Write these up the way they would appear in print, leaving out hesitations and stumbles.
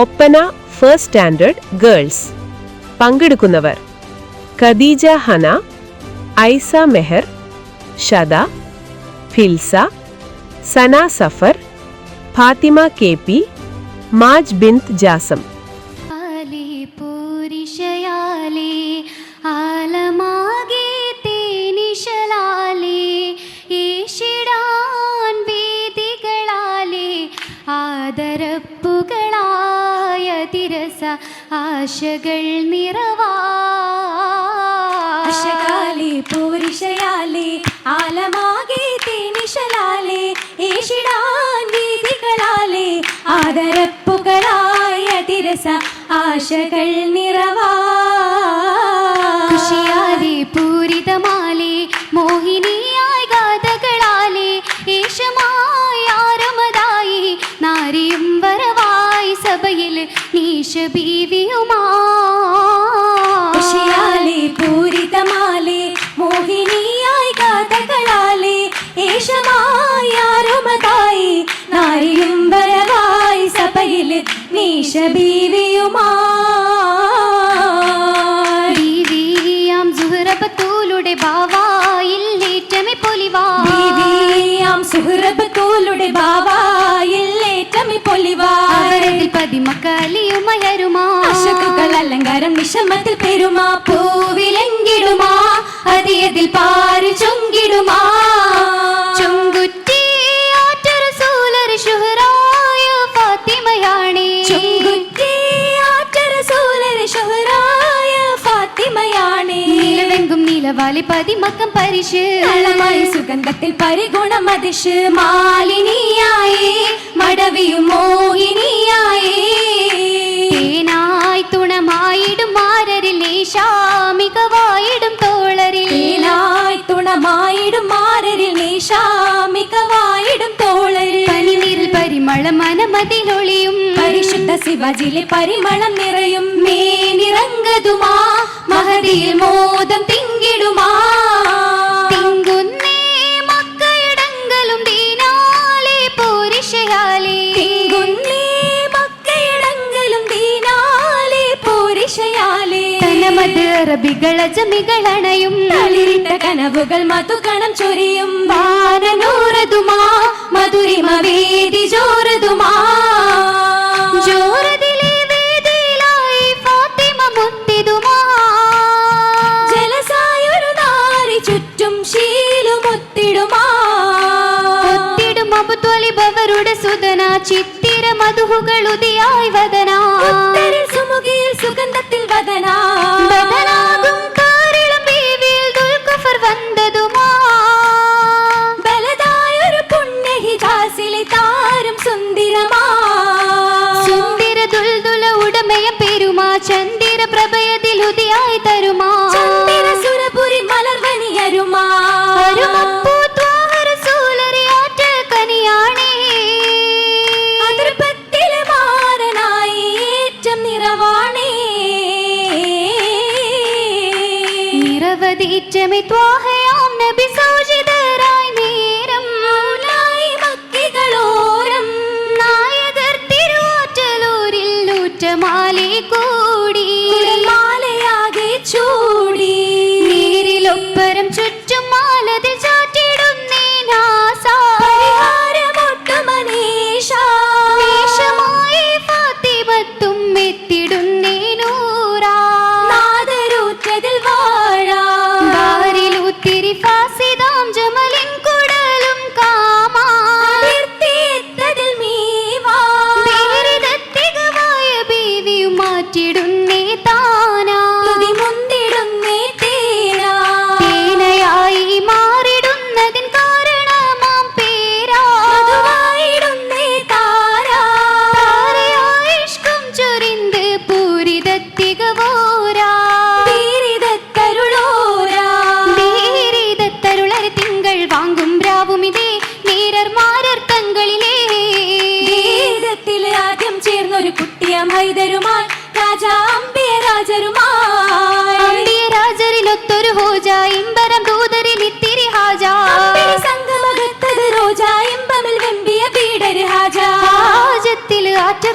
Oppana first standard girls. പങ്കെടുക്കുന്നവർ ഖദീജ ഹന, ഐസ മെഹർ, ഷദ, ഫിൽസ, സന Zafar, Fathima KP, മാജ് ബിന്ത് ജാസം. ആദരപ്പുകളായ തിരസ ആശകൾ നിറവാശകാലേ പൂരിഷയാലേ ആലമാകെ തേനിശലാലേ ഏഷിടാൻ വീതികളാലേ ആദരപ്പുകളായ തിരസ ആശകൾ നിറവാശയാലേ പൂരിതമാലേ മോഹിനിയായ ഗാഥകളാലേ ഏഷമായ ആരമതായി നാരിയും വരവായി സഭയിൽ നീശ ബീവിയുമാലേ പൂരിതമാലേ മോഹിനിയായി ഗാഥകളാലേ ഏഷമായ ആരമതായി നാരിയും വരവായി സഭയിൽ നീശ ബീവിയുമാം സുഹ്റബത്തൂലുടെ ബാവായിൽ ഏറ്റമേ പൊലിവാ സുഹ്റബത്തൂലുടെ ബാവായിൽ ഏറ്റമേ പൊലിവാ അവരതിൽ പതിമക്കലിയുമയരുമാ അശക്കുകൾ അലങ്കാരം നിശമത്തിൽ പെരുമാ പൂവിലെങ്കിടുമാ അതിയതിൽ പാരി ചൊങ്കിടുമാ ചൊങ്കുറ്റി ആറ്ററസൂലർ ശുഹറായ ഫാത്തിമയാണേ ചൊങ്കുറ്റി ആറ്ററസൂലർ ശുഹറായ ഫാത്തിമയാണേ നീലവെങ്കും നീലവാലി പതിമക്കം പരിശ് അളമായി സുഗന്ധത്തിൽ പരിഗുണമതിഷ് മാലിനിയായേ മടവിയും മോഹിനിയായേ തേനായി തുണമായിടും മാരരിൽ നേശാമികവായിടും തോളരിൽ തേനായി തുണമായിടും മാരരിൽ നേശാമികവായിടും തോളരിൽ പനിനീരിൽ പരിമളം മനമതിലൊളിയും പരിശുദ്ധ ശിവജിലെ പരിമളം നിറയും മേനിറങ്ങതുമാ മഹദിയിൽ മോദം തിങ്കിടുമാ തിങ്കുന്നേ മക്കയിടങ്കലും ദീനാലേ പൂരിഷയാലേ തിങ്കുന്നേ മക്കയിടങ്കലും ദീനാലേ പൂരിഷയാലേ തനമത് അറബികൾ അജമികളണയും തളിരിട്ട കനവുകൾ മധുകണം ചൊരിയും വാനനൂറതുമാ മധുരിമ വേദി ജോറതുമാ ജോറതിലെ വേദിയിലായി ഫാത്തിമ മുത്തിടുമാ ജലസായൊരു നാരി ചുറ്റും ശീലുമൊത്തിടുമാ ഒത്തിടും അബുത്വലിബവരുടെ സുതന ചിത്തിര മധുഹുകളുതിയായി വദന ഉത്തരിൽ സുമുഖിയിൽ സുഗന്ധത്തിൽ വദന ബദനാകും കാരിളം ബീവിയിൽ ദുൽഖഫർ വന്നതുമാ ബലദായൊരു പുണ്യ ഹിജാസിലെ താരം സുന്ദരമാ സുന്ദര ദുൽദുല ഉടമയ പെരുമാ ചന്ദിര പ്രഭയതിലുതിയായി തരുമാ ചന്ദിര സുരപുരി മലർവനിയരുമാ അരുമപ്പൂ ത്വാഹറസൂലരി ആറ്റൽ കനിയാണേ അതിർപ്പത്തിലെ മാരനായി ഏറ്റം നിറവാണേ നിരവധീറ്റമേ ത്വാഹയാം നബി സൗജിതരായി നേരം മൗലായി മക്കികളോരം നായകർ തിരുവാറ്റലൂരിൽ നൂറ്റമാലേ കൂടി മാലയാകെ ചൂടി നീരിലൊപ്പരം ചുറ്റും മാലതിൽ ചാറ്റിടുന്നേ നാസാരമൊട്ടുമനീഷമായി ഫാത്തിമത്തും എത്തിടുന്നേ നൂറാ നാദരൂറ്റതിൽ വാഴാ ബാരിലൂത്തിരി ഫാസിദാം ജമലിൻ കുടലും കാമാ തീർത്തിയതിൽ മീവാ ബീരിതത്തികമായ ബീവിയും മാറ്റിടും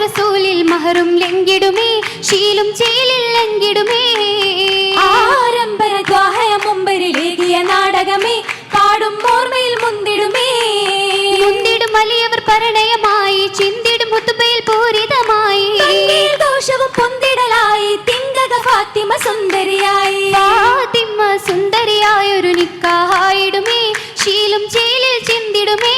റസൂലിൽ മഹറും ലംഘിടുമേ ശീലും ചേലിൽ ലംഘിടുമേ മുമ്പരിലേകിയ നാടകമേ പാടും ഓർമ്മയിൽ മുന്തിടുമേ മുന്തിടും വലിയവർ പരിണയമായി ചിന്തിടും ഹുതുബയിൽ പൂരിതമായി ദോഷവും പൊന്തിടലായി തിങ്കക ഫാത്തിമ സുന്ദരിയായി ഫാത്തിമ സുന്ദരിയായൊരു നിക്കാഹായിടുമേ ശീലും ചേലിൽ ചിന്തിടുമേ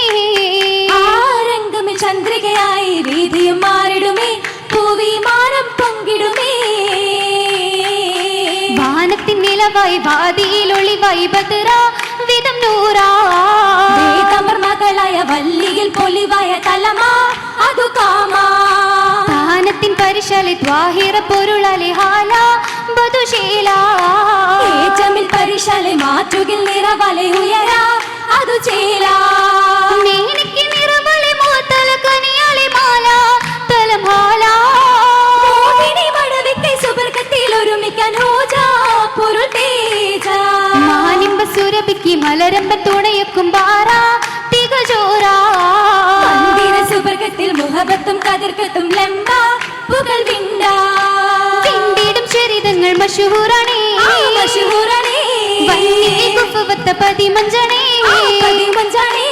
രംഗമിൽ ചന്ദ്രികയായി വീതിയും മാറിടുമേ പൂവി മാനം പൊങ്കിടുമേ വാനത്തിൻ നിലവായി വാതിയിൽ ഒളിവായി ബദറ വിധം നൂറാ മകളായ വല്ലിയിൽ പൊലിവായ തലമാ അതു കാമാ താനത്തിൻ പരിശാലി ത്വാഹിറ പൊരുളാലി ഹാല ബദുശീല ഏജമിൽ പരിശാലി മാറ്റുകിൽ നിറവലെ ഉയരാ അതു ചേല മേനിക്ക് നിറവലെ മോതല കനിയാലി മാല തലമാല മോഹിനി മടവിക്കൈ സുബർക്കത്തിൽ ഒരുമിക്കാൻ ഹോജാ പൊരുൾ തേജ മാനിമ്പ സുരഭിക്ക് മലരമ്പ തുണയക്കും ബാറ തികജോറാ മന്ദിര സുബർക്കത്തിൽ മുഹബത്തും കതിർക്കത്തും ലംബ പുകൾ വിണ്ട വിണ്ടിടും ചരിതങ്ങൾ മഷഹൂറാണേ മഷഹൂറാണേ വന്നിൽ കുഫവത്ത പതിമഞ്ചണേ പതിമഞ്ചണേ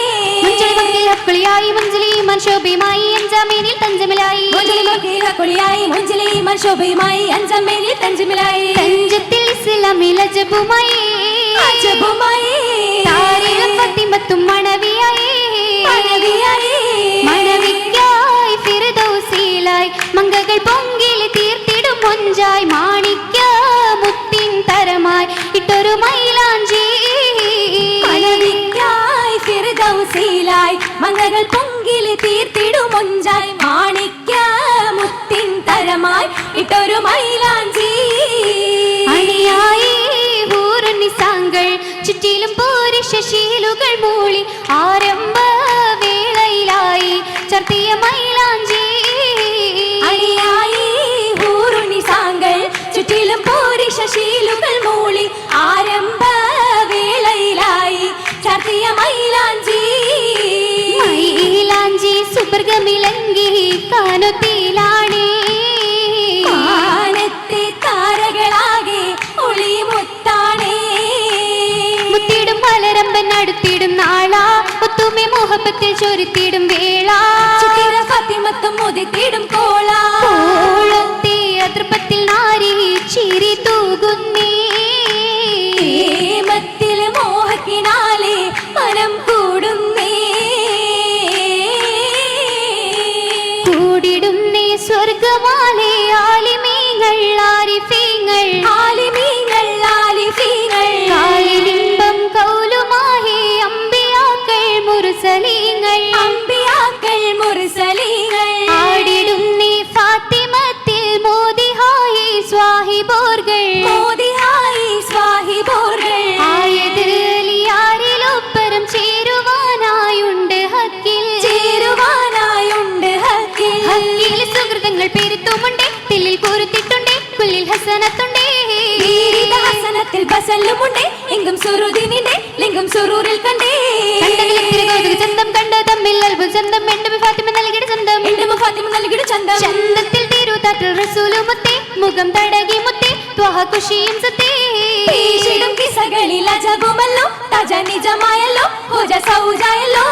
മഞ്ചളി വക്കിൽ ഹക്കുളിയായി മഞ്ചലി മൻശോഭയുമായി അഞ്ചാമേനിൽ തഞ്ചമിലായി മഞ്ചലി മൻശോഭയുമായി അഞ്ചാമേനിൽ തഞ്ചമിലായി തഞ്ചത്തിൽ ഇസ്ലാമിൽ അജബുമായി താരേളം ഫാത്തിമത്തും മണവിയായി മണവിക്കായി ഫിർദൗസിലായി മംഗകൾ പൊങ്കിൽ തീർത്തിടും മൊഞ്ചായി മാണിക്യ മുത്തിൻ തരമായി ഇട്ടൊരു മൈലാഞ്ചി മണവിക്കായി ഫിർദൗസിലായി മംഗകൾ പൊങ്കിൽ തീർത്തിടും മൊഞ്ചായി മാണിക്യ മുത്തിൻ തരമായി ഇട്ടൊരു മൈലാഞ്ചി അണിയായി ൂറുനിസാങ്കൾ ചുറ്റിലും പോരിശീലുകൾ മൂളി ആരംഭ വേളയിലായി ചർത്തിയ മൈലാഞ്ചി അണിയായി ഊറുനിസാങ്കൾ ചുറ്റിലും പോരിശീലുകൾ മൂളി ആരംഭ വേളയിലായി ചർത്തിയ മൈലാഞ്ചി മൈലാഞ്ചി സുബർഗമിലങ്കി കാനത്തിലാണേ വാനത്തെ താരകളാകെ ഒളിമുത്താണേ മുത്തിടും മലരമ്പൻ അടുത്തിടും നാളാ ഒത്തുമെ മുഹബത്തിൽ ചൊരുത്തിടും വേള ചിത്തിര ഫാത്തിമത്തും മുതിത്തിടും കോള കോളത്തെ അതൃപ്പത്തിൽ നാരി ചിരി തൂകുന്നേ പ്രേമത്തിൽ മോഹക്കിനാലെ മനം കൂടുന്നേ കൂടിടുന്നേ സ്വർഗമാലെ ആലിമീങ്ങൾ ആരിഫീങ്ങൾ ആലിമീങ്ങൾ ആലിഫീങ്ങൾ കാലിലിമ്പം കൗലുമാഹി അമ്പിയാക്കൾ മുർസലീങ്ങൾ അമ്പിയാക്കൾ മുർസലീങ്ങൾ ആടിടുന്നേ ഫാത്തിമത്തിൽ മോദിഹായി സ്വാഹിബോർകൾ മോദിഹായി സ്വാഹിബോർകൾ ആയതിൽ ലിയാരിലൊപ്പരം ചേരുവാനായുണ്ട് ഹക്കിൽ ചേരുവാനായുണ്ട് ഹക്കിൽ ഹക്കിൽ സുഹൃതങ്ങൾ പെരുത്തുമുണ്ടേ തില്ലിൽ കൂറുത്തിട്ടുണ്ടേ കുല്ലിൽ ഹസനത്തുണ്ടേ ഹസനത്തിൽ ബസല്ലുമുണ്ടേ എങ്കും സുറുദിനിന്റെ ലിംഗം സുറൂരിൽ കണ്ടേ ചന്തം കണ്ട തമ്മിൽ അൽബുൽ ചന്തം എണ്ടും ഫാത്തിമ നൽകിട ചന്തം എണ്ടും ഫാത്തിമ നൽകിട ചന്തം ചന്തത്തിൽ തിരുതാറ്റിൽ റസൂലുമുത്തേ മുഖം തടകി മുത്തേ ത്വഹ ഖുഷിയും സത്തേ ഈശിടും കിസകളിൽ അജബുമല്ലോ തജ നിജമായല്ലോ ഹോജ സൗജായല്ലോ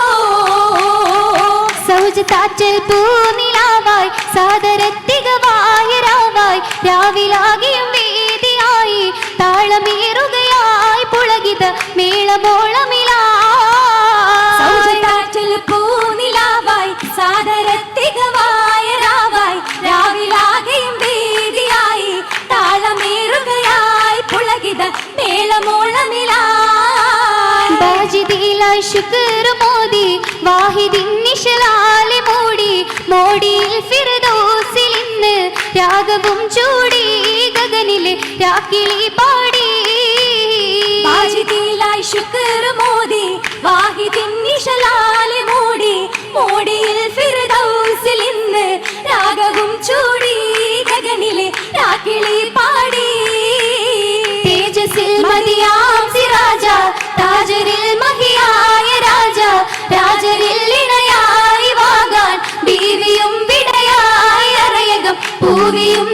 സൗജ താറ്റൽ പൂനിലാവായി സാദരത്തികവായ രാവായി രാവിലാകിയും വേദിയായി താളമേറുകയായി പുളകിത മേളമോളമിലായി പൂനിലാവായി സാദരത്തികവായ രാവായി രാവിലാകെയും വേദിയായി താളമേറുകയായി പുളകിത മേളമോളമിലായി ബാജിദിലായി ശുക്ർ മോദി വാഹിദിൻ നിശലാലെ മോടി മോടിയിൽ ഫിർദൗസിൽ ഇന്ന് രാഗവും ചൂടി ഗഗനിലെ രാക്കിളി പാടി ബാജിദിലായി ശുക്ർ മോദി വാഹിദിൻ നിശലാലെ മോടി മോടിയിൽ ഫിർദൗസിൽ ഇന്ന് രാഗവും ചൂടി ഗഗനിലെ രാക്കിളി പാടി തേജസിൽ മതിയാം സിരാജ താജരിൽ മഹിയായ രാജ രാജരിൽ ഇണയായി വാകാൻ ബീവിയും വിടയായി പൂവിയും